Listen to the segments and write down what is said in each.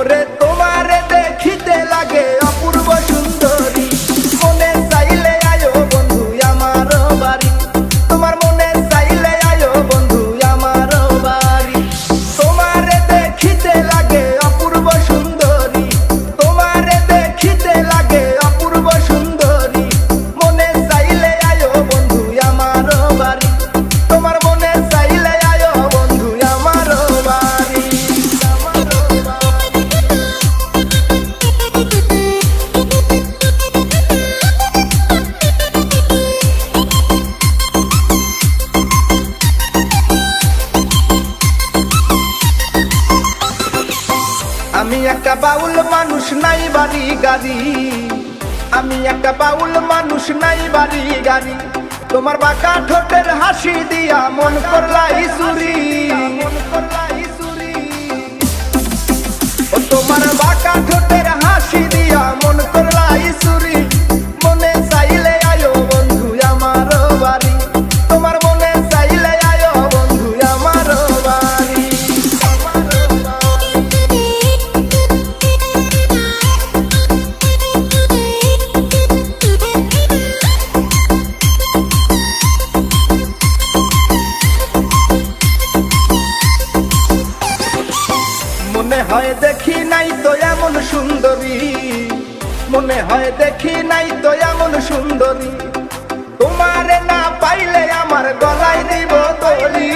ওরে তোমারে দেখিতে লাগে অপূর্ব সুন্দরী, মনে চাইলে আয়ো বন্ধু আমার বাড়ি, তোমার মনে চাইলে আয়ো বন্ধু আমার বাড়ি। তোমারে দেখিতে লাগে অপূর্ব সুন্দরী, তোমারে দেখিতে লাগে অপূর্ব সুন্দরী, মনে চাইলে আয়ো বন্ধু আমার বাড়ি, তোমার মনে চাইলে আয়ো বন্ধু আমার বাড়ি। আমি একটা বাউল মানুষ নাই বাড়ি গাড়ি, আমি একটা বাউল মানুষ নাই বাড়ি গাড়ি, তোমার বাঁকা ঠোঁটের হাসি দিয়া মন করলাই চুরি, ও তোমার বাঁকা ঠোঁটের হাসি দিয়া মন করলাই চুরি, মনে চাইলে আয়ো বন্ধু আমার বাড়ি, তোমার মনে চাইলে আয়ো বন্ধু আমার বাড়ি। মনে হয় দেখি নাই তো এমন সুন্দরী, মনে হয় দেখি নাই তো এমন সুন্দরী, তোমারে না পাইলে আমার গলায় দিব দড়ি,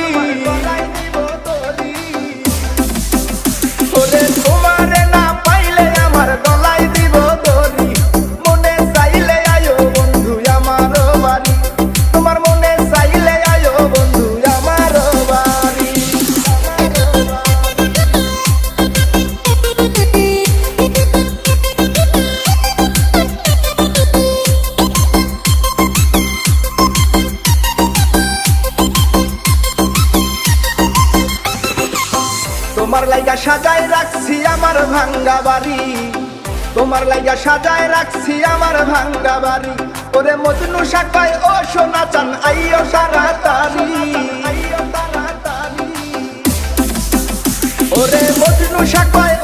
ওরে তোমারে না পাইলে আমার গলায় দিব দড়ি, মনে চাইলে আয়ো বন্ধু আমার বাড়ি, তোমার মনে চাইলে আয়ো বন্ধু আমার বাড়ি। তোমার লাইগা সাজায় রাখছি আমার ভাঙ্গা বাড়ি, তোমার লাইগা সাজায় রাখছি আমার ভাঙ্গা বাড়ি, ওরে মজনু শাখায় ও সোনা চান আইও তাড়াতাড়ি, ওরে মজনু শাখায়